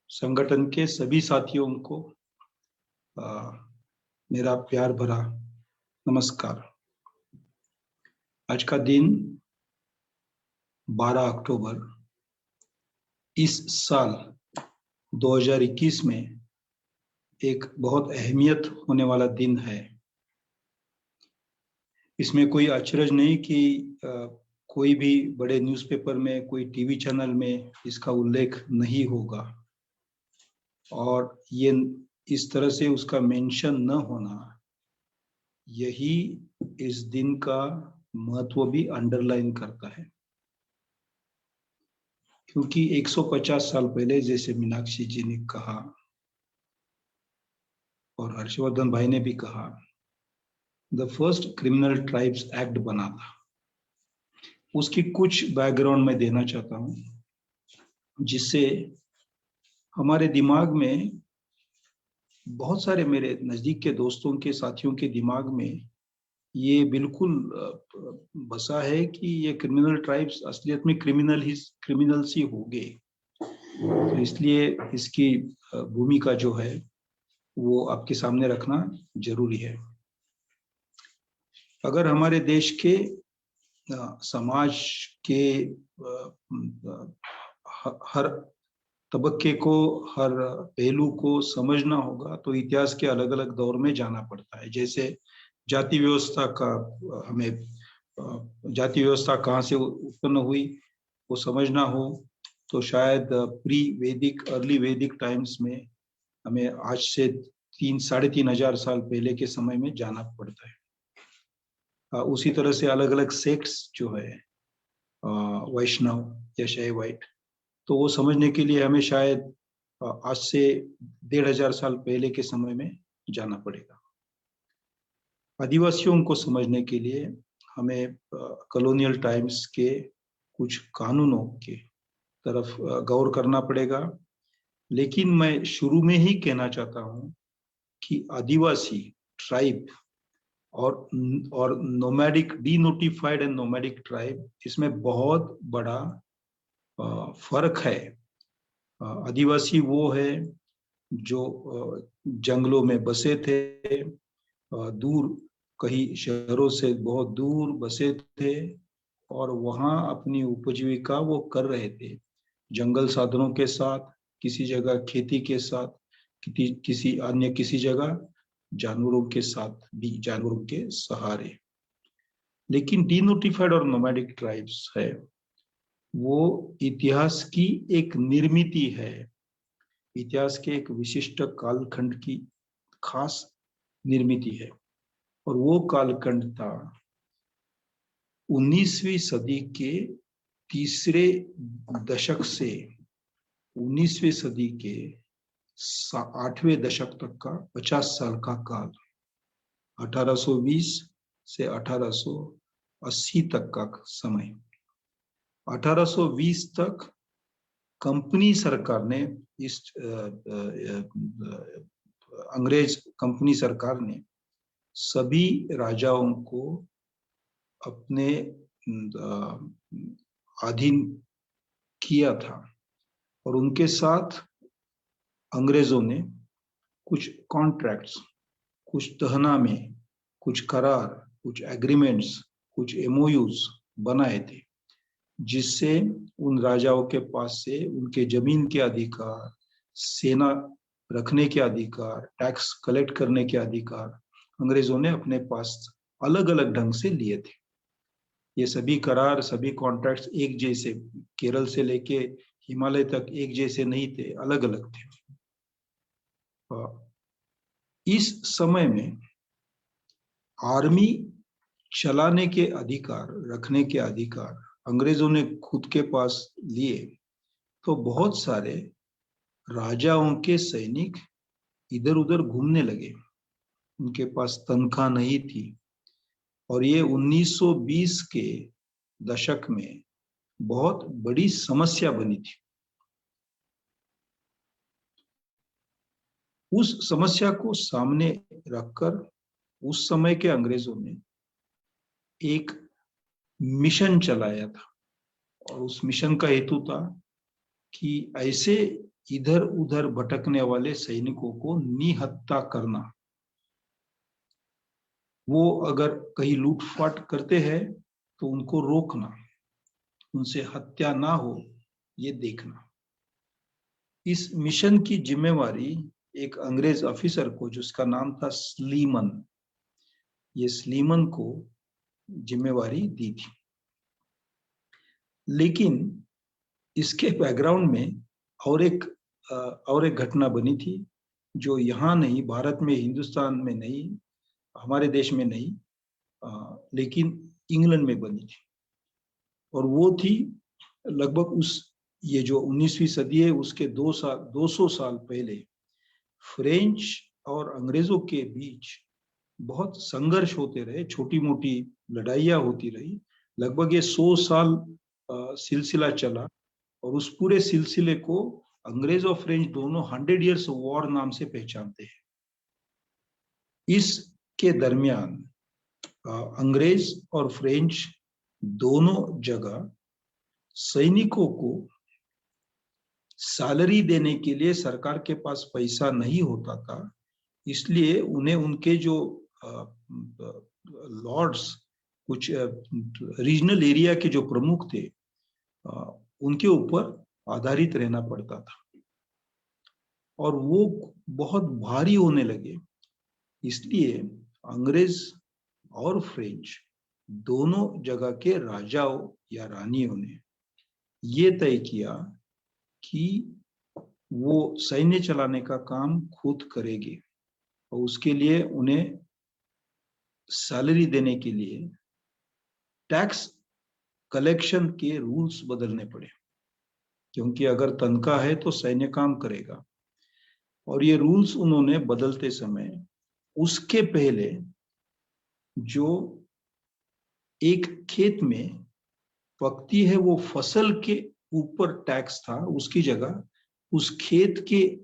संगठन के सभी साथियों को मेरा प्यार भरा नमस्कार। आज का दिन 12 अक्टूबर इस साल 2021 में एक बहुत अहमियत होने वाला दिन है। इसमें कोई अचरज नहीं कि कोई भी बड़े न्यूज़पेपर में, कोई टीवी चैनल में इसका उल्लेख नहीं होगा, और ये इस तरह से उसका मेंशन न होना, यही इस दिन का महत्व भी अंडरलाइन करता है। क्योंकि 150 साल पहले, जैसे मीनाक्षी जी ने कहा और हर्षवर्धन भाई ने भी कहा, the first criminal tribes act बना था। उसकी कुछ बैकग्राउंड में देना चाहता हूं, जिससे हमारे दिमाग में, बहुत सारे मेरे नजदीक के दोस्तों के, साथियों के दिमाग में ये बिल्कुल बसा है कि ये क्रिमिनल ट्राइब्स असलियत में क्रिमिनल्स ही होंगे। तो इसलिए इसकी भूमिका जो है वो आपके सामने रखना जरूरी है। अगर हमारे देश के समाज के हर तबक्के को, हर पहलू को समझना होगा तो इतिहास के अलग अलग दौर में जाना पड़ता है। जैसे जाति व्यवस्था का, हमें जाति व्यवस्था कहाँ से उत्पन्न हुई वो समझना हो तो शायद प्री वैदिक, अर्ली वैदिक टाइम्स में हमें आज से 3-3.5 साल पहले के समय में जाना पड़ता है। उसी तरह से अलग अलग सेक्ट्स जो है, वैष्णव या शैवाइट, तो वो समझने के लिए हमें शायद आज से 1500 साल पहले के समय में जाना पड़ेगा। आदिवासियों को समझने के लिए हमें कॉलोनियल टाइम्स के कुछ कानूनों के तरफ गौर करना पड़ेगा। लेकिन मैं शुरू में ही कहना चाहता हूं कि आदिवासी ट्राइब और nomadic, denotified and nomadic tribe, इसमें बहुत बड़ा फर्क है। आदिवासी वो है जो जंगलों में बसे थे, दूर, कहीं शहरों से बहुत दूर बसे थे, और वहां अपनी उपजीविका वो कर रहे थे, जंगल साधनों के साथ, किसी जगह खेती के साथ, किसी जगह जानवरों के साथ भी, जानवरों के सहारे। लेकिन डीनोटिफाइड और नोमैडिक ट्राइब्स है, वो इतिहास की एक निर्मिति है, इतिहास के एक विशिष्ट कालखंड की खास निर्मिति है। और वो कालखंड था 19वीं सदी के तीसरे दशक से 19वीं सदी के 8वें दशक तक का 50 साल का काल, 1820 से 1880 तक का समय। 1820 तक कंपनी सरकार ने, इस अंग्रेज कंपनी सरकार ने सभी राजाओं को अपने अधीन किया था, और उनके साथ अंग्रेजों ने कुछ कॉन्ट्रैक्ट्स, कुछ तहनामे, कुछ करार, कुछ एग्रीमेंट्स, कुछ एमओयूज बनाए थे, जिससे उन राजाओं के पास से उनके जमीन के अधिकार, सेना रखने के अधिकार, टैक्स कलेक्ट करने के अधिकार अंग्रेजों ने अपने पास अलग अलग ढंग से लिए थे। ये सभी करार, सभी कॉन्ट्रैक्ट्स एक जैसे, केरल से लेके हिमालय तक एक जैसे नहीं थे, अलग अलग थे। इस समय में आर्मी चलाने के अधिकार, रखने के अधिकार अंग्रेजों ने खुद के पास लिए, तो बहुत सारे राजाओं के सैनिक इधर उधर घूमने लगे, उनके पास तनख्वाह नहीं थी, और ये 1920 के दशक में बहुत बड़ी समस्या बनी थी। उस समस्या को सामने रखकर उस समय के अंग्रेजों ने एक मिशन चलाया था, और उस मिशन का हेतु था कि ऐसे इधर उधर भटकने वाले सैनिकों को निहत्था करना, वो अगर कहीं लूटपाट करते हैं तो उनको रोकना, उनसे हत्या ना हो ये देखना। इस मिशन की जिम्मेवारी एक अंग्रेज ऑफिसर को, जिसका नाम था स्लीमन, ये स्लीमन को जिम्मेवारी दी थी। लेकिन इसके बैकग्राउंड में और एक घटना बनी थी जो यहाँ नहीं, भारत में, हिंदुस्तान में नहीं, हमारे देश में नहीं, लेकिन इंग्लैंड में बनी थी। और वो थी लगभग ये जो 19वीं सदी है उसके 200 साल पहले फ्रेंच और अंग्रेजों के बीच बहुत संघर्ष होते रहे, छोटी मोटी लड़ाइयाँ होती रही। लगभग ये 100 साल सिलसिला चला, और उस पूरे सिलसिले को अंग्रेज और फ्रेंच दोनों 100 इयर्स वॉर नाम से पहचानते हैं। इसके दरमियान अंग्रेज और फ्रेंच दोनों जगह सैनिकों को सैलरी देने के लिए सरकार के पास पैसा नहीं होता था, इसलिए उन्हें उनके जो लॉर्ड्स, कुछ रीजनल एरिया के जो प्रमुख थे, उनके ऊपर आधारित रहना पड़ता था, और वो बहुत भारी होने लगे। इसलिए अंग्रेज और फ्रेंच दोनों जगह के राजाओं या रानियों ने ये तय किया कि वो सैन्य चलाने का काम खुद करेंगे, और उसके लिए उन्हें सैलरी देने के लिए टैक्स कलेक्शन के रूल्स बदलने पड़े, क्योंकि अगर तनख्वाह है तो सैन्य काम करेगा। और ये रूल्स उन्होंने बदलते समय, उसके पहले जो एक खेत में पकती है वो फसल के ऊपर टैक्स था, उसकी जगह उस खेत के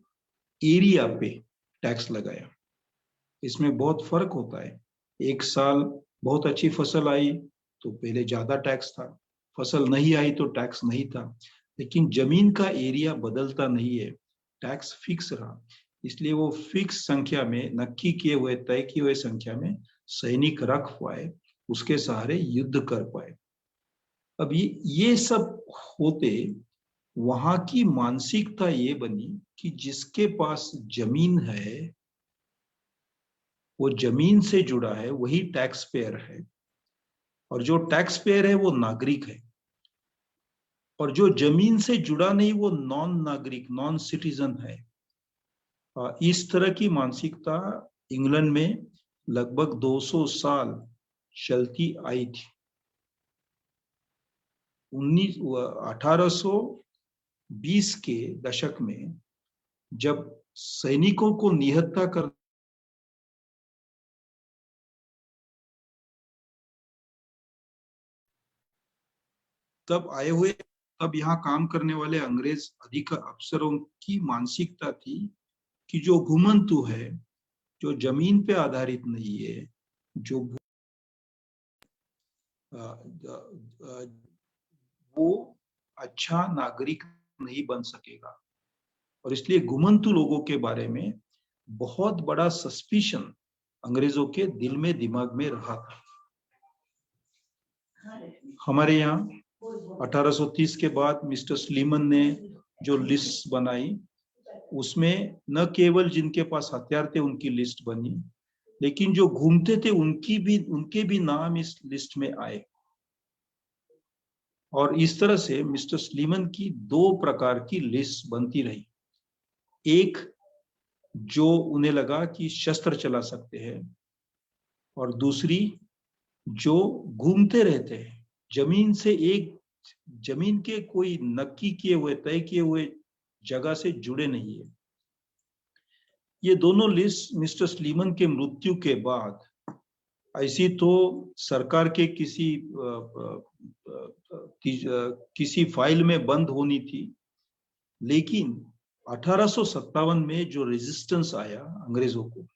एरिया पे टैक्स लगाया। इसमें बहुत फर्क होता है। एक साल बहुत अच्छी फसल आई तो पहले ज्यादा टैक्स था, फसल नहीं आई तो टैक्स नहीं था। लेकिन जमीन का एरिया बदलता नहीं है, टैक्स फिक्स रहा। इसलिए वो फिक्स संख्या में, नक्की किए हुए, तय किए हुए संख्या में सैनिक रख पाए, उसके सहारे युद्ध कर पाए। अब ये सब होते वहां की मानसिकता ये बनी कि जिसके पास जमीन है, वो जमीन से जुड़ा है, वही टैक्स पेयर है, और जो टैक्स पेयर है वो नागरिक है, और जो जमीन से जुड़ा नहीं वो नॉन नागरिक, नॉन सिटीजन है। इस तरह की मानसिकता इंग्लैंड में लगभग 200 साल चलती आई थी। 1820 के दशक में जब सैनिकों को निहत्था कर तब आए हुए, तब यहाँ काम करने वाले अंग्रेज अफसरों की मानसिकता थी कि जो घुमंतु है, जो जमीन पे आधारित नहीं है, जो वो अच्छा नागरिक नहीं बन सकेगा। और इसलिए घुमंतु लोगों के बारे में बहुत बड़ा सस्पिशन अंग्रेजों के दिल में, दिमाग में रहा था। हमारे यहाँ 1830 के बाद मिस्टर स्लीमन ने जो लिस्ट बनाई, उसमें न केवल जिनके पास हथियार थे उनकी लिस्ट बनी, लेकिन जो घूमते थे उनके भी नाम इस लिस्ट में आए। और इस तरह से मिस्टर स्लीमन की 2 प्रकार की लिस्ट बनती रही। एक जो उन्हें लगा कि शस्त्र चला सकते हैं, और दूसरी जो घूमते रहते हैं, जमीन के कोई नक्की किए हुए, तय किए हुए जगह से जुड़े नहीं है। ये दोनों लिस्ट मिस्टर स्लीमन के मृत्यु के बाद, ऐसी तो सरकार के किसी फाइल में बंद होनी थी, लेकिन 1857 में जो रेजिस्टेंस आया अंग्रेजों को,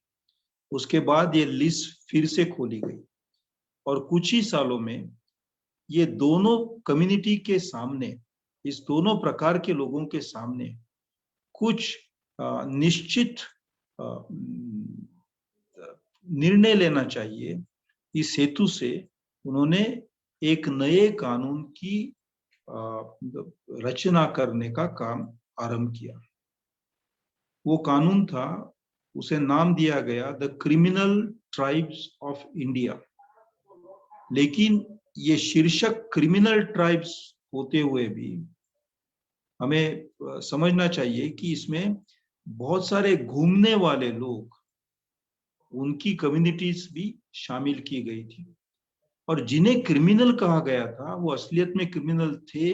उसके बाद ये लिस्ट फिर से खोली गई, और कुछ ही सालों में ये दोनों कम्युनिटी के सामने इस दोनों प्रकार के लोगों के सामने कुछ निश्चित निर्णय लेना चाहिए। इस हेतु से उन्होंने एक नए कानून की रचना करने का काम आरंभ किया। वो कानून था, उसे नाम दिया गया the criminal tribes of India. लेकिन ये शीर्षक क्रिमिनल ट्राइब्स होते हुए भी हमें समझना चाहिए कि इसमें बहुत सारे घूमने वाले लोग, उनकी कम्युनिटीज भी शामिल की गई थी। और जिन्हें क्रिमिनल कहा गया था वो असलियत में क्रिमिनल थे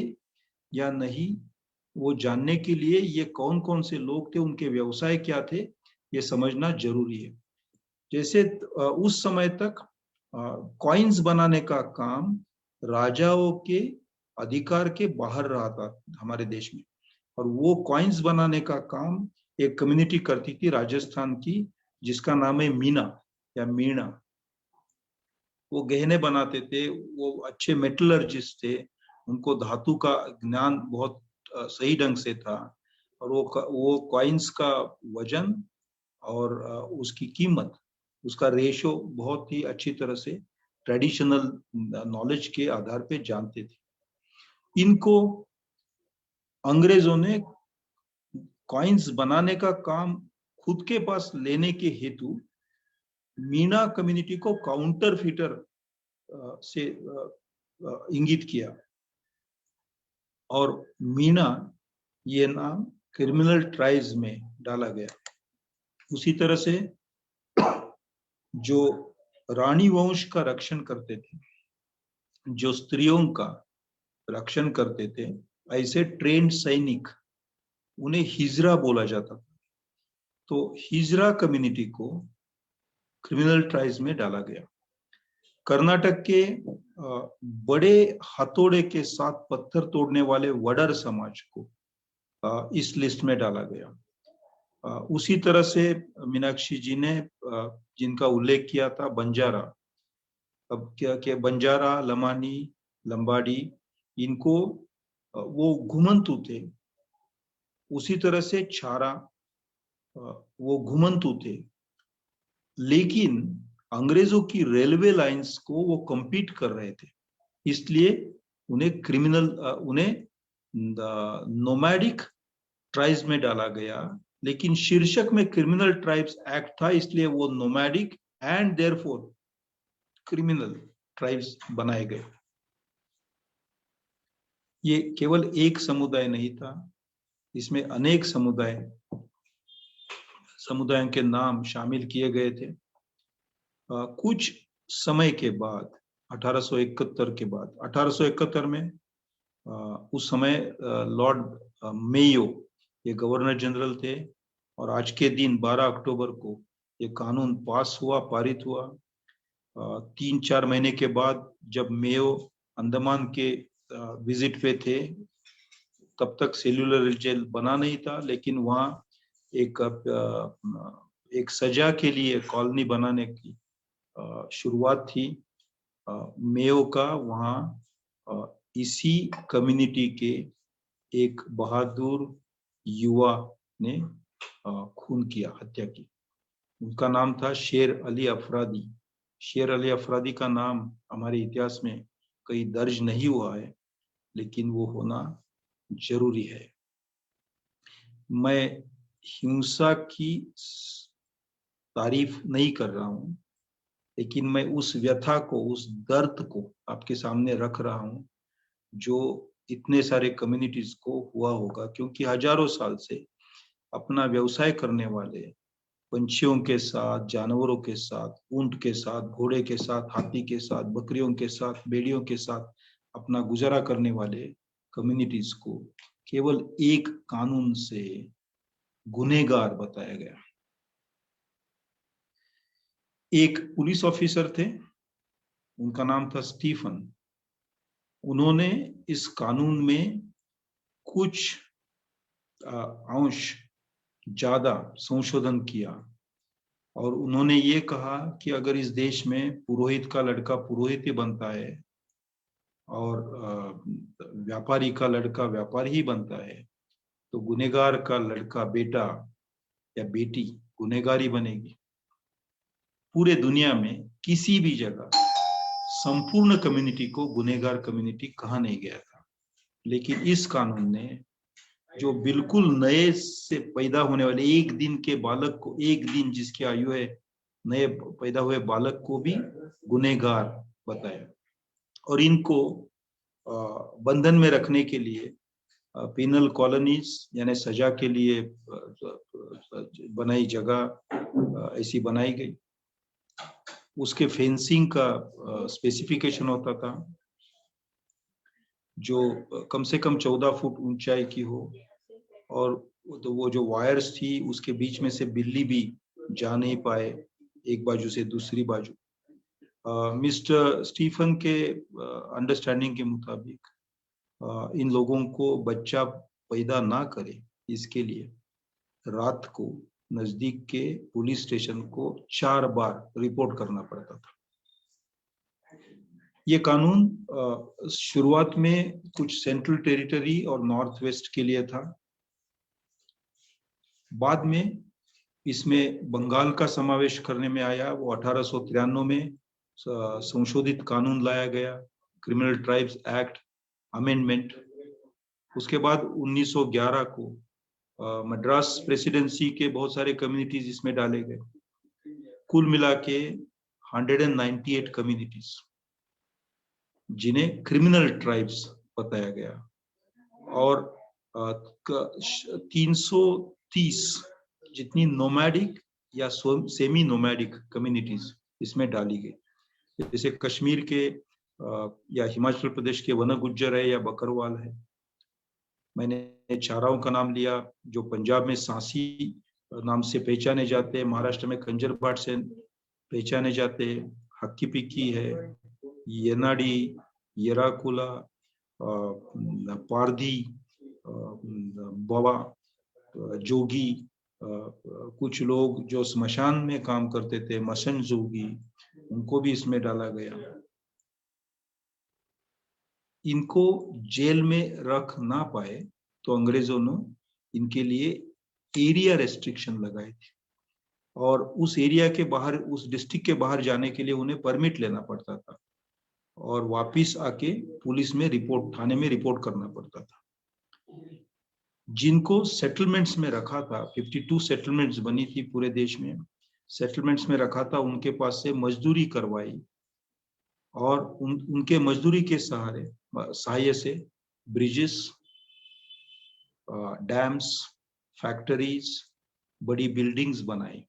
या नहीं, वो जानने के लिए ये कौन कौन से लोग थे, उनके व्यवसाय क्या थे, ये समझना जरूरी है। जैसे उस समय तक कॉइन्स बनाने का काम राजाओं के अधिकार के बाहर रहा था हमारे देश में, और वो कॉइन्स बनाने का काम एक कम्युनिटी करती थी राजस्थान की, जिसका नाम है मीना या मीणा। वो गहने बनाते थे, वो अच्छे मेटलर्जिस्ट थे, उनको धातु का ज्ञान बहुत सही ढंग से था, और वो कॉइन्स का वजन और उसकी कीमत, उसका रेशो बहुत ही अच्छी तरह से ट्रेडिशनल नॉलेज के आधार पे जानते थे। इनको अंग्रेजों ने कॉइन्स बनाने का काम खुद के पास लेने के हेतु मीना कम्युनिटी को काउंटर फीटर से इंगित किया, और मीना ये नाम क्रिमिनल ट्राइब्स में डाला गया। उसी तरह से जो रानी वंश का रक्षण करते थे, जो स्त्रियों का रक्षण करते थे, ऐसे ट्रेंड सैनिक, उन्हें हिजरा बोला जाता था। तो हिजरा कम्युनिटी को क्रिमिनल ट्राइब्स में डाला गया। कर्नाटक के बड़े हथौड़े के साथ पत्थर तोड़ने वाले वडर समाज को इस लिस्ट में डाला गया। उसी तरह से मीनाक्षी जी ने जिनका उल्लेख किया था बंजारा, अब क्या बंजारा, लमानी, लंबाडी, इनको वो घुमंतु थे। उसी तरह से छारा, वो घुमंतु थे, लेकिन अंग्रेजों की रेलवे लाइंस को वो compete कर रहे थे, इसलिए उन्हें नोमैडिक ट्राइब्स में डाला गया। लेकिन शीर्षक में क्रिमिनल ट्राइब्स एक्ट था, इसलिए वो nomadic and therefore criminal tribes बनाए गए। ये केवल एक समुदाय नहीं था, इसमें अनेक समुदायों के नाम शामिल किए गए थे। कुछ समय के बाद 1871 के बाद, 1871 में उस समय लॉर्ड मेयो ये गवर्नर जनरल थे, और आज के दिन 12 अक्टूबर को ये कानून पास हुआ, पारित हुआ। 3-4 महीने के बाद जब मेयो अंडमान के विजिट पे थे, तब तक सेल्यूलर जेल बना नहीं था, लेकिन वहाँ एक सजा के लिए कॉलोनी बनाने की शुरुआत थी। मेयो का वहाँ इसी कम्युनिटी के एक बहादुर युवा ने खून किया, हत्या की। उनका नाम था शेर अली अफरादी। शेर अली अफरादी का नाम हमारे इतिहास में कहीं दर्ज नहीं हुआ है, लेकिन वो होना जरूरी है। मैं हिंसा की तारीफ नहीं कर रहा हूं, लेकिन मैं उस व्यथा को, उस दर्द को आपके सामने रख रहा हूं जो इतने सारे कम्युनिटीज को हुआ होगा, क्योंकि हजारों साल से अपना व्यवसाय करने वाले पंछियों के साथ, जानवरों के साथ, ऊंट के साथ, घोड़े के साथ, हाथी के साथ, बकरियों के साथ, भेड़ियों के साथ अपना गुजारा करने वाले कम्युनिटीज को केवल एक कानून से गुनहगार बताया गया। एक पुलिस ऑफिसर थे, उनका नाम था स्टीफन। उन्होंने इस कानून में कुछ अंश ज्यादा संशोधन किया, और उन्होंने ये कहा कि अगर इस देश में पुरोहित का लड़का पुरोहित ही बनता है और व्यापारी का लड़का व्यापारी ही बनता है, तो गुनहगार का लड़का बेटा या बेटी गुनहगारी बनेगी। पूरे दुनिया में किसी भी जगह संपूर्ण कम्युनिटी को गुनहगार कम्युनिटी कहा नहीं गया था, लेकिन इस कानून ने जो बिल्कुल नए से पैदा होने वाले एक दिन के बालक को, एक दिन जिसकी आयु है, नए पैदा हुए बालक को भी गुनहगार बताया। और इनको बंधन में रखने के लिए पिनल कॉलोनीज यानी सजा के लिए बनाई जगह ऐसी बनाई गई। उसके फेंसिंग का स्पेसिफिकेशन होता था जो कम से कम 14 फुट ऊंचाई की हो, और तो वो जो वायर्स थी उसके बीच में से बिल्ली भी जा नहीं पाए एक बाजू से दूसरी बाजू। मिस्टर स्टीफन के अंडरस्टैंडिंग के मुताबिक इन लोगों को बच्चा पैदा ना करे, इसके लिए रात को नजदीक के पुलिस स्टेशन को 4 बार रिपोर्ट करना पड़ता था। ये कानून शुरुआत में कुछ सेंट्रल टेरिटरी और नॉर्थ वेस्ट के लिए था। बाद में इसमें बंगाल का समावेश करने में आया। वो 1893 में संशोधित कानून लाया गया, क्रिमिनल ट्राइब्स एक्ट अमेंडमेंट। उसके बाद 1911 को मद्रास प्रेसिडेंसी के बहुत सारे कम्युनिटीज इसमें डाले गए। कुल मिला के 198 कम्युनिटीज जिन्हें क्रिमिनल ट्राइब्स बताया गया, और 330 जितनी नोमैडिक या सेमी नोमैडिक कम्युनिटीज इसमें डाली गई। जैसे कश्मीर के या हिमाचल प्रदेश के वन गुज्जर है या बकरवाल है। मैंने चाराओं का नाम लिया जो पंजाब में सांसी नाम से पहचाने जाते हैं, महाराष्ट्र में कंजर बाट से पहचाने जाते हैं, हक्की पिक्की है, येनाडी, येराकुला, पारधी, बाबा, जोगी, कुछ लोग जो स्मशान में काम करते थे, मसन जोगी, उनको भी इसमें डाला गया। इनको जेल में रख ना पाए तो अंग्रेजों ने इनके लिए एरिया रेस्ट्रिक्शन लगाए थे, और उस एरिया के बाहर, उस डिस्ट्रिक्ट के बाहर जाने के लिए उन्हें परमिट लेना पड़ता था, और वापिस आके पुलिस में रिपोर्ट, थाने में रिपोर्ट करना पड़ता था। जिनको सेटलमेंट्स में रखा था, 52 सेटलमेंट्स बनी थी पूरे देश में, सेटलमेंट्स में रखा था, उनके पास से मजदूरी करवाई, और उनके मजदूरी के सहायता से ब्रिजेस, डैम्स, फैक्ट्रीज, बड़ी बिल्डिंग्स बनाई।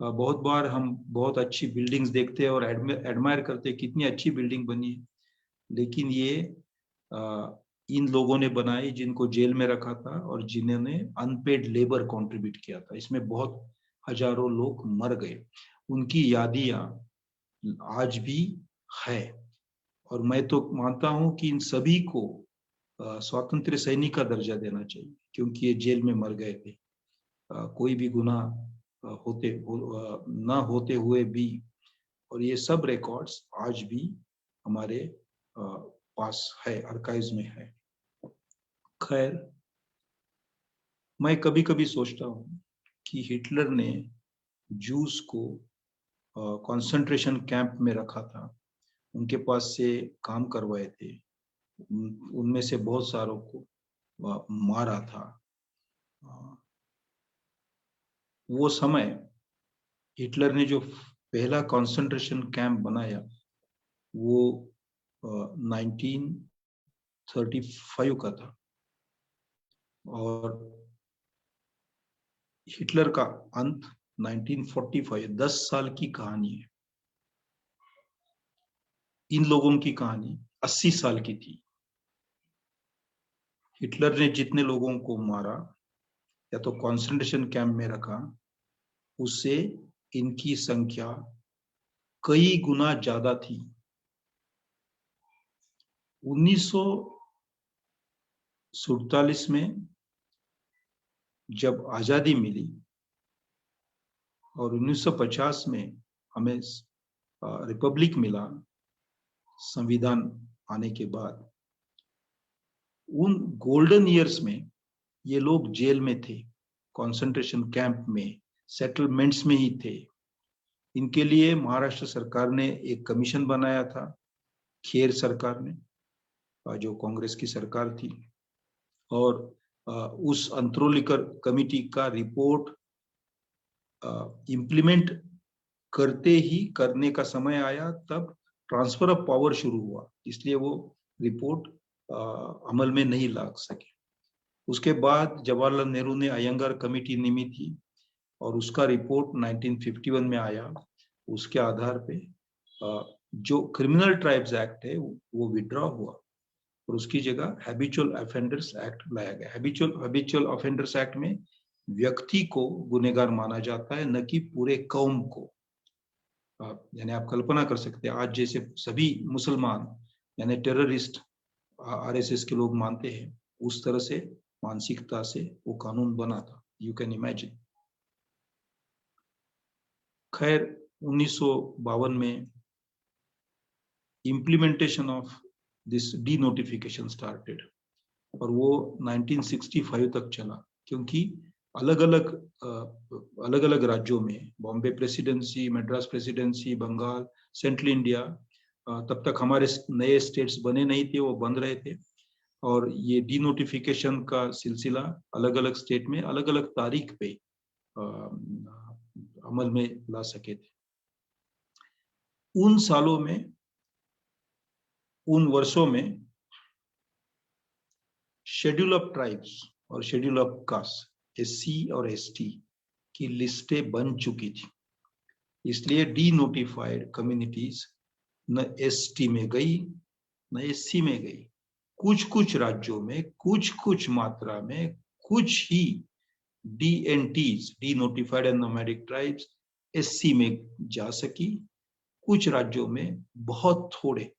बहुत बार हम बहुत अच्छी बिल्डिंग्स देखते हैं और एडमायर करते हैं, कितनी अच्छी बिल्डिंग बनी है, लेकिन ये इन लोगों ने बनाई जिनको जेल में रखा था और जिन्होंने अनपेड लेबर कंट्रीब्यूट किया था। इसमें बहुत हजारों लोग मर गए। उनकी यादियां आज भी है, और मैं तो मानता हूं कि इन सभी को स्वतंत्र सैनिक का दर्जा देना चाहिए, क्योंकि ये जेल में मर गए थे, कोई भी गुनाह ना होते हुए भी, और ये सब रिकॉर्ड्स आज भी हमारे पास है, आर्काइव्स में है। खैर, मैं कभी कभी सोचता हूँ कि हिटलर ने जूस को कंसंट्रेशन कैंप में रखा था, उनके पास से काम करवाए थे, उनमें से बहुत सारों को मारा था। वो समय हिटलर ने जो पहला कंसंट्रेशन कैंप बनाया वो 1935 का था, और हिटलर का अंत 1945, 10 साल की कहानी है। इन लोगों की कहानी 80 साल की थी। हिटलर ने जितने लोगों को मारा या तो कंसंट्रेशन कैंप में रखा, उससे इनकी संख्या कई गुना ज्यादा थी। 1947 में जब आजादी मिली और 1950 में हमें रिपब्लिक मिला, संविधान आने के बाद उन गोल्डन ईयर्स में ये लोग जेल में थे, कंसंट्रेशन कैंप में, सेटलमेंट्स में ही थे। इनके लिए महाराष्ट्र सरकार ने एक कमीशन बनाया था, खेर सरकार ने, जो कांग्रेस की सरकार थी, और उस अंतरोलिकर कमिटी का रिपोर्ट इम्प्लीमेंट करने का समय आया, तब ट्रांसफर ऑफ पावर शुरू हुआ, इसलिए वो रिपोर्ट अमल में नहीं ला सके। उसके बाद जवाहरलाल नेहरू ने अयंगार कमेटी नियमित की और उसका रिपोर्ट 1951 में आया। उसके आधार पे जो क्रिमिनल ट्राइब्स एक्ट है वो विड्रॉ हुआ और उसकी जगह हैबिचुअल ऑफेंडर्स एक्ट लाया गया। हैबिचुअल ऑफेंडर्स एक्ट में व्यक्ति को गुनहगार माना जाता है, न कि पूरे कौम को। यानी आप कल्पना कर सकते हैं, आज जैसे सभी मुसलमान यानी टेररिस्ट आरएसएस के लोग मानते हैं, उस तरह से मानसिकता से वो कानून बना था, यू कैन इमेजिन। खैर 1952 में implementation of this D notification started और वो 1965 तक चला, क्योंकि अलग अलग राज्यों में, Bombay presidency, Madras presidency, Bengal, central India, तब तक हमारे नए स्टेट्स बने नहीं थे, वो बन रहे थे, और ये डी नोटिफिकेशन का सिलसिला अलग अलग स्टेट में अलग अलग तारीख पे अमल में ला सके थे। उन सालों में, उन वर्षों में शेड्यूल ऑफ ट्राइब्स और शेड्यूल ऑफ कास्ट, एससी और एसटी की लिस्टें बन चुकी थी, इसलिए डी नोटिफाइड कम्युनिटीज न एसटी में गई न एससी में गई। कुछ राज्यों में कुछ मात्रा में कुछ ही DNTs, denotified and nomadic tribes, SC में जा सकी। कुछ राज्यों में बहुत थोड़े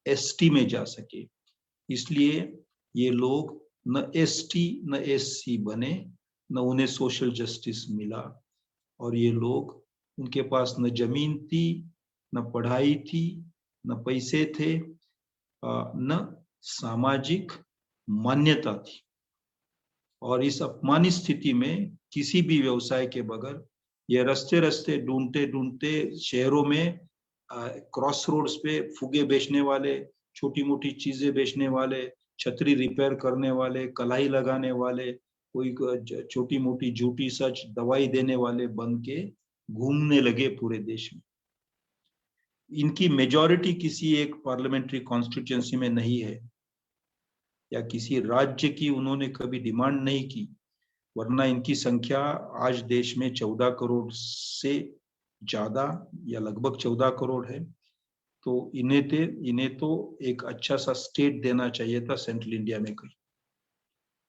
एसटी में जा सके, इसलिए ये लोग न एसटी न एससी बने, न उन्हें सोशल जस्टिस मिला, और ये लोग, उनके पास न जमीन थी, न पढ़ाई थी, न पैसे थे, न सामाजिक मान्यता थी। और इस अपमानित स्थिति में किसी भी व्यवसाय के बगैर ये रस्ते ढूंढते शहरों में क्रॉस रोड्स पे फुगे बेचने वाले, छोटी मोटी चीजें बेचने वाले, छतरी रिपेयर करने वाले, कलाई लगाने वाले, कोई छोटी मोटी झूठी सच दवाई देने वाले बन के घूमने लगे पूरे देश में। इनकी मेजॉरिटी किसी एक पार्लियामेंट्री कॉन्स्टिट्यूएंसी में नहीं है, या किसी राज्य की उन्होंने कभी डिमांड नहीं की, वरना इनकी संख्या आज देश में 14 करोड़ से ज्यादा या लगभग 14 करोड़ है। तो इन्हें तो एक अच्छा सा स्टेट देना चाहिए था सेंट्रल इंडिया में कहीं,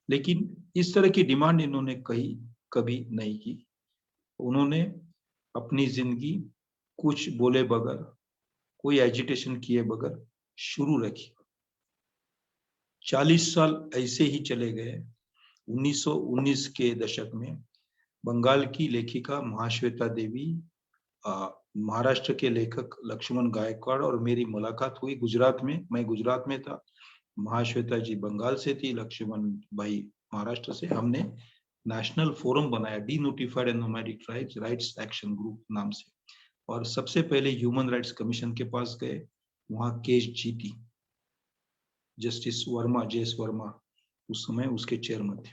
लेकिन इस तरह की डिमांड इन्होंने कभी नहीं की। उन्होंने अपनी जिंदगी कुछ बोले बगैर, कोई एजिटेशन किए बगैर शुरू रखी। 40 साल ऐसे ही चले गए। 1919 के दशक में बंगाल की लेखिका महाश्वेता देवी, महाराष्ट्र के लेखक लक्ष्मण गायकवाड़ और मेरी मुलाकात हुई गुजरात में। मैं गुजरात में था, महाश्वेता जी बंगाल से थी, लक्ष्मण भाई महाराष्ट्र से। हमने नेशनल फोरम बनाया, D notified and nomadic tribes rights action group नाम से, और सबसे पहले ह्यूमन राइट्स कमीशन के पास गए, वहां केस जीती। जस्टिस वर्मा, जेएस वर्मा उस समय उसके चेयरमैन थे।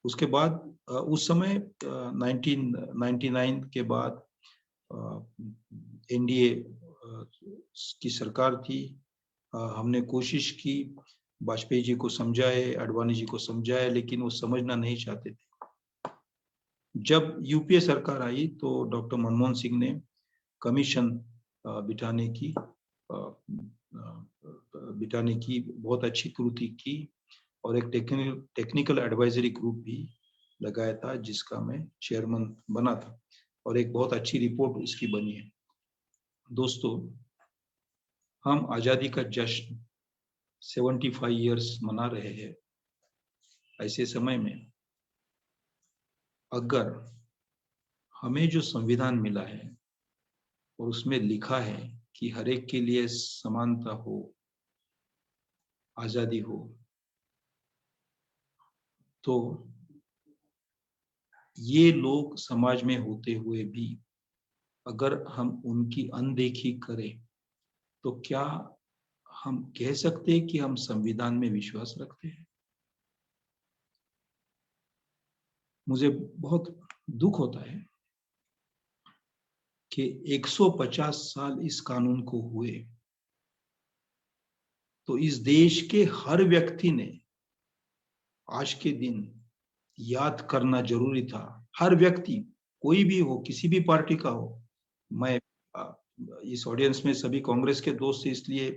उसके बाद उस समय 1999 के बाद एनडीए की सरकार थी। हमने कोशिश की, वाजपेयी जी को समझाए, आडवाणी जी को समझाए, लेकिन वो समझना नहीं चाहते थे। जब यूपीए सरकार आई तो डॉक्टर मनमोहन सिंह ने कमीशन बिठाने की बहुत अच्छी कृति की, और एक टेक्निकल एडवाइजरी ग्रुप भी लगाया था, जिसका मैं चेयरमैन बना था, और एक बहुत अच्छी रिपोर्ट इसकी बनी है। दोस्तों, हम आजादी का जश्न 75 इयर्स मना रहे हैं। ऐसे समय में अगर हमें जो संविधान मिला है और उसमें लिखा है कि हर एक के लिए समानता हो, आजादी हो, तो ये लोग समाज में होते हुए भी अगर हम उनकी अनदेखी करें तो क्या हम कह सकते हैं कि हम संविधान में विश्वास रखते हैं? मुझे बहुत दुख होता है कि 150 साल इस कानून को हुए, तो इस देश के हर व्यक्ति ने आज के दिन याद करना जरूरी था। हर व्यक्ति, कोई भी हो, किसी भी पार्टी का हो। मैं इस ऑडियंस में सभी कांग्रेस के दोस्त हैं, इसलिए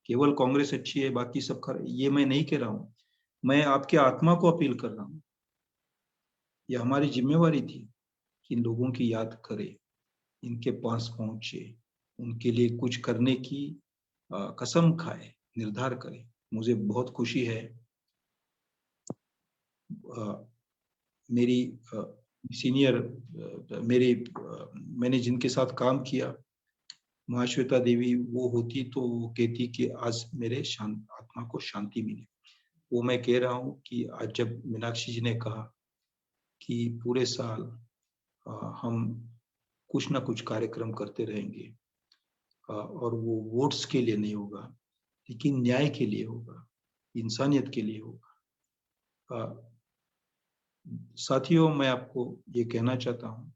केवल कांग्रेस अच्छी है, बाकी सब ये मैं नहीं कह रहा हूं। मैं आपके आत्मा को अपील कर रहा हूं। यह हमारी जिम्मेवारी थी कि इन लोगों की याद करें, इनके पास पहुंचे, उनके लिए कुछ करने की कसम खाए, निर्धार करें। मुझे बहुत खुशी है, मेरी सीनियर मैंने जिनके साथ काम किया, महाश्वेता देवी, वो होती तो वो कहती कि आज मेरे आत्मा को शांति मिली। वो मैं कह रहा हूँ कि आज जब मीनाक्षी जी ने कहा कि पूरे साल हम कुछ ना कुछ कार्यक्रम करते रहेंगे, और वो वोट्स के लिए नहीं होगा, लेकिन न्याय के लिए होगा, इंसानियत के लिए होगा। साथियों, मैं आपको ये कहना चाहता हूँ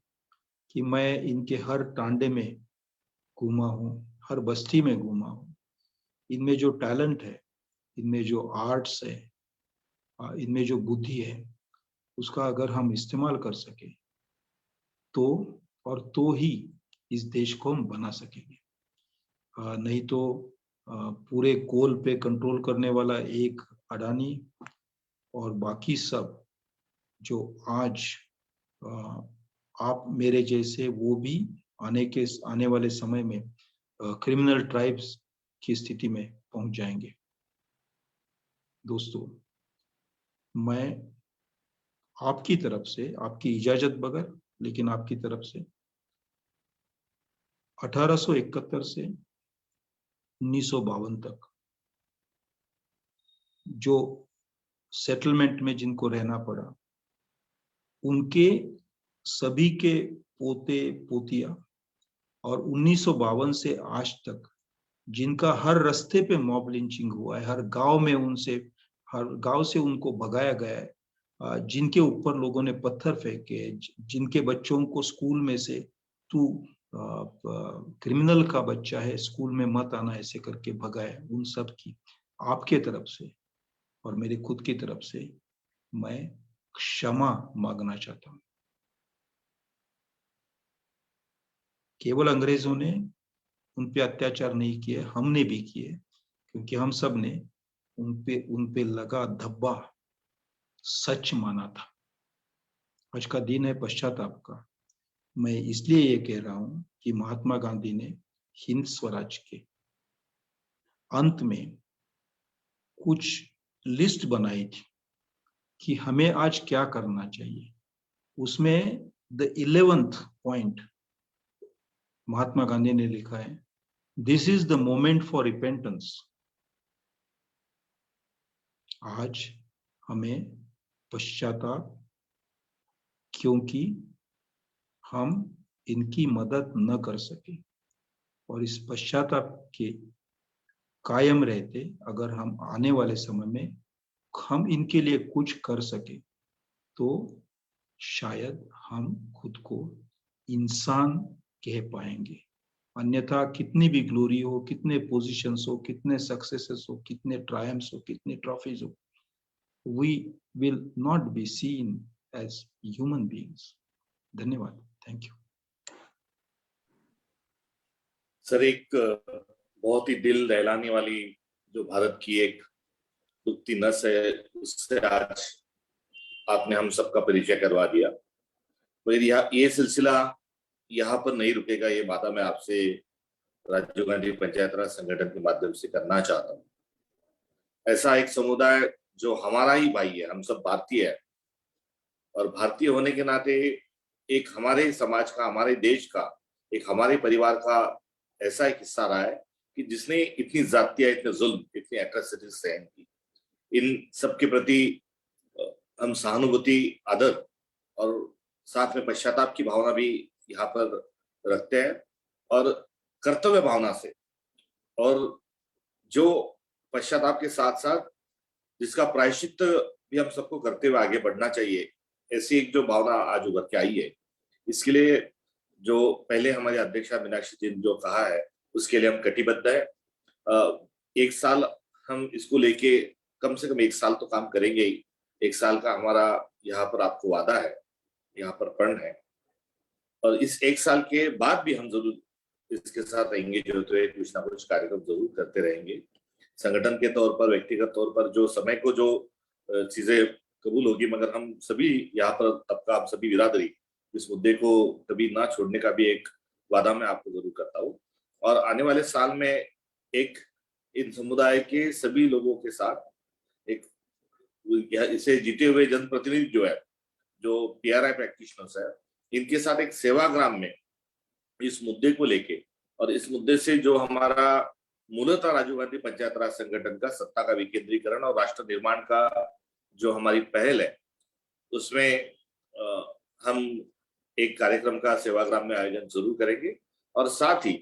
कि मैं इनके हर टांडे में घूमा हूँ, हर बस्ती में घूमा हूँ। इनमें जो टैलेंट है, इनमें जो आर्ट्स है, इनमें जो बुद्धि है, उसका अगर हम इस्तेमाल कर सके तो, और तो ही इस देश को हम बना सकेंगे। नहीं तो पूरे कोल पे कंट्रोल करने वाला एक अडानी और बाकी सब जो आज आप मेरे जैसे, वो भी आने वाले समय में क्रिमिनल ट्राइब्स की स्थिति में पहुंच जाएंगे। दोस्तों, मैं आपकी तरफ से, आपकी इजाजत बगैर, लेकिन आपकी तरफ से 1871 से 1952 तक जो सेटलमेंट में जिनको रहना पड़ा, उनके सभी के पोते पोतिया, और 1952 से आज तक जिनका हर रास्ते पे मॉब लिंचिंग हुआ है, हर गांव से उनको भगाया गया है, जिनके ऊपर लोगों ने पत्थर फेंके, जिनके बच्चों को स्कूल में से, तू क्रिमिनल का बच्चा है, स्कूल में मत आना, ऐसे करके भगाए, उन सब की आपके तरफ से और मेरे खुद की तरफ से मैं क्षमा मांगना चाहता हूं। केवल अंग्रेजों ने उन पे अत्याचार नहीं किए, हमने भी किए, क्योंकि हम सब ने उन पे लगा धब्बा सच माना था। आज का दिन है पश्चाताप का। मैं इसलिए ये कह रहा हूं कि महात्मा गांधी ने हिंद स्वराज के अंत में कुछ लिस्ट बनाई थी कि हमें आज क्या करना चाहिए। उसमें the 11th point Mahatma Gandhi ने लिखा है, this is the moment for repentance. आज हमें पश्चाताप, क्योंकि हम इनकी मदद न कर सके, और इस पश्चाताप के कायम रहते अगर हम आने वाले समय में हम इनके लिए कुछ कर सके, तो शायद हम खुद को इंसान कह पाएंगे। अन्यथा कितनी भी ग्लोरी हो, कितने पोजीशंस हो, कितने सक्सेसेस हो, कितने ट्रायम्फ्स हो, कितने ट्रॉफीज हो, we will not be seen as human beings. धन्यवाद, थैंक यू। सर, एक बहुत ही दिल दहलाने वाली जो भारत की एक दुखती नस है, उससे आज आपने हम सबका परिचय करवा दिया। फिर ये सिलसिला यहाँ पर नहीं रुकेगा, ये वादा मैं आपसे राजीव गांधी पंचायत राज संगठन के माध्यम से करना चाहता हूँ। ऐसा एक समुदाय जो हमारा ही भाई है, हम सब भारतीय है, और भारतीय होने के नाते एक हमारे समाज का, हमारे देश का, एक हमारे परिवार का ऐसा एक हिस्सा रहा है कि जिसने इतनी जातियां, इतने जुल्म, इतनी एट्रोसिटीज सहन की। इन सब के प्रति हम सहानुभूति, आदर और साथ में पश्चाताप की भावना भी यहाँ पर रखते हैं, और कर्तव्य भावना से, और जो पश्चाताप के साथ साथ जिसका प्रायश्चित भी हम सबको करते हुए आगे बढ़ना चाहिए, ऐसी एक जो भावना आज उभर के आई है। इसके लिए जो पहले हमारे अध्यक्षा मीनाक्षी जी ने जो कहा है, उसके लिए हम कटिबद्ध है। एक साल हम इसको लेके कम से कम एक साल तो काम करेंगे ही। एक साल का हमारा यहाँ पर आपको वादा है, यहाँ पर प्रण है, और इस एक साल के बाद भी हम जरूर इसके साथ एंगेज होते हुए कुछ ना कुछ कार्यक्रम जरूर करते रहेंगे। संगठन के तौर पर, व्यक्तिगत तौर पर जो समय को जो चीजें कबूल होगी, मगर हम सभी यहाँ पर तबका, हम सभी बिरादरी इस मुद्दे को कभी ना छोड़ने का भी एक वादा मैं आपको जरूर करता हूँ। और आने वाले साल में एक इन समुदाय के सभी लोगों के साथ एक इसे जीते हुए जनप्रतिनिधि जो है, जो पीआरआई प्रैक्टिशनर्स है, इनके साथ एक सेवाग्राम में इस मुद्दे को लेके, और इस मुद्दे से जो हमारा मूलतः राजीव गांधी पंचायत राज संगठन का सत्ता का विकेंद्रीकरण और राष्ट्र निर्माण का जो हमारी पहल है, उसमें हम एक कार्यक्रम का सेवाग्राम में आयोजन जरूर करेंगे। और साथ ही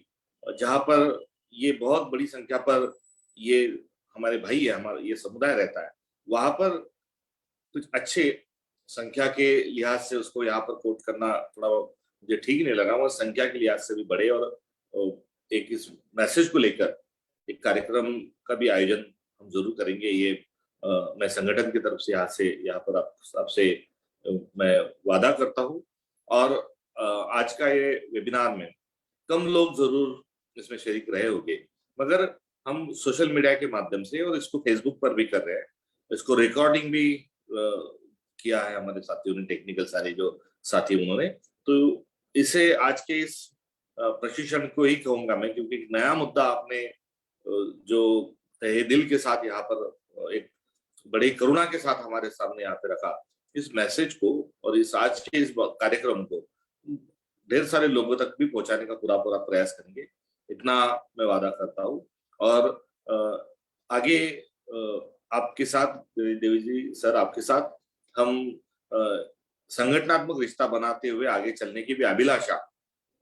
जहां पर ये बहुत बड़ी संख्या पर ये हमारे भाई है, हमारा ये समुदाय रहता है, वहां पर कुछ अच्छे संख्या के लिहाज से उसको यहाँ पर कोट करना थोड़ा मुझे ठीक नहीं लगा, वो संख्या के लिहाज से भी बढ़े, और एक इस मैसेज को लेकर एक कार्यक्रम का भी आयोजन हम जरूर करेंगे। ये मैं संगठन की तरफ से यहाँ पर आपसे मैं वादा करता हूँ। और आज का ये वेबिनार में कम लोग जरूर इसमें शरीक रहे होंगे, मगर हम सोशल मीडिया के माध्यम से, और इसको फेसबुक पर भी कर रहे हैं, इसको रिकॉर्डिंग भी किया है हमारे साथियों ने, टेक्निकल सारे जो साथी उन्होंने, तो इसे आज के इस प्रशिक्षण को ही कहूंगा मैं, क्योंकि एक नया मुद्दा आपने जो तहे दिल के साथ यहाँ पर एक बड़ी करुणा के साथ हमारे सामने यहाँ पे रखा, इस मैसेज को और इस आज के इस कार्यक्रम को ढेर सारे लोगों तक भी पहुंचाने का पूरा प्रयास करेंगे, इतना मैं वादा करता हूँ। और आगे आपके साथ देवी जी सर, आपके साथ हम संगठनात्मक रिश्ता बनाते हुए आगे चलने की भी अभिलाषा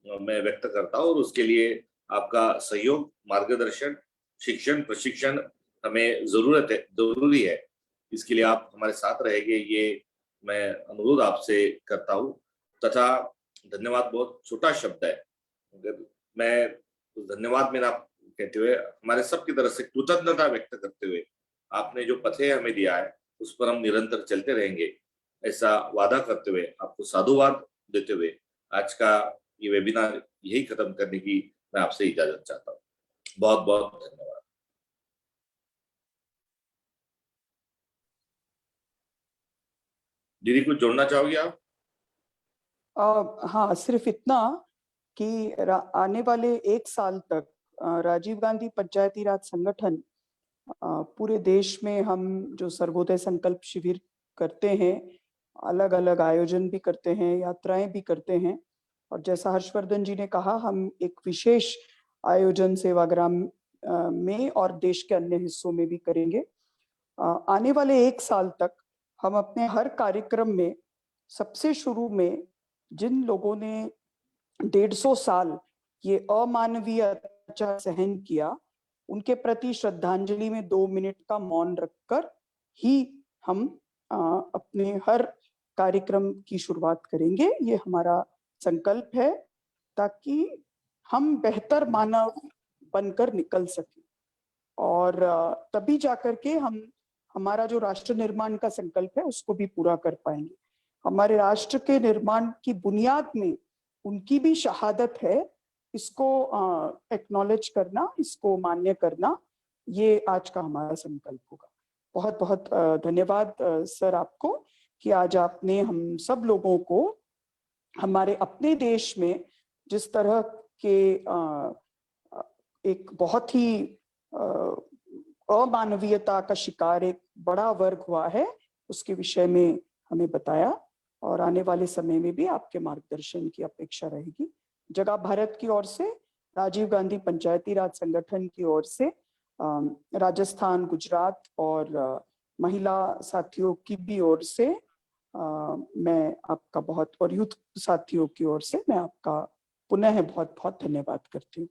मैं व्यक्त करता हूँ, और उसके लिए आपका सहयोग, मार्गदर्शन, शिक्षण, प्रशिक्षण हमें जरूरी है। इसके लिए आप हमारे साथ रहेंगे, ये मैं अनुरोध आपसे करता हूँ। तथा धन्यवाद बहुत छोटा शब्द है, अगर मैं धन्यवाद मेरा कहते हुए हमारे सबकी तरफ से कृतज्ञता व्यक्त करते हुए, आपने जो पथे हमें दिया है उस पर हम निरंतर चलते रहेंगे, ऐसा वादा करते हुए, आपको साधुवाद देते हुए आज का ये वेबिनार यही खत्म करने की मैं आपसे इजाजत चाहता हूँ। बहुत बहुत धन्यवाद। दीदी कुछ जोड़ना चाहोगी आप? हाँ, सिर्फ इतना कि आने वाले एक साल तक राजीव गांधी पंचायती राज संगठन पूरे देश में हम जो सर्वोदय संकल्प शिविर करते हैं, अलग अलग आयोजन भी करते हैं, यात्राएं भी करते हैं, और जैसा हर्षवर्धन जी ने कहा, हम एक विशेष आयोजन सेवाग्राम में और देश के अन्य हिस्सों में भी करेंगे। आने वाले एक साल तक हम अपने हर कार्यक्रम में सबसे शुरू में जिन लोगों ने 150 साल ये अमानवीय अत्याचार सहन किया, उनके प्रति श्रद्धांजलि में 2 मिनट का मौन रखकर ही हम अपने हर कार्यक्रम की शुरुआत करेंगे। ये हमारा संकल्प है, ताकि हम बेहतर मानव बनकर निकल सके, और तभी जाकर के हम हमारा जो राष्ट्र निर्माण का संकल्प है उसको भी पूरा कर पाएंगे। हमारे राष्ट्र के निर्माण की बुनियाद में उनकी भी शहादत है, इसको एक्नॉलेज करना, इसको मान्य करना, ये आज का हमारा संकल्प होगा। बहुत बहुत धन्यवाद सर आपको कि आज आपने हम सब लोगों को हमारे अपने देश में जिस तरह के एक बहुत ही अमानवीयता का शिकार एक बड़ा वर्ग हुआ है, उसके विषय में हमें बताया, और आने वाले समय में भी आपके मार्गदर्शन की अपेक्षा रहेगी। जगह भारत की ओर से, राजीव गांधी पंचायती राज संगठन की ओर से राजस्थान, गुजरात और महिला साथियों की भी ओर से मैं आपका बहुत, और यूथ साथियों की ओर से मैं आपका पुनः बहुत बहुत धन्यवाद करती हूँ।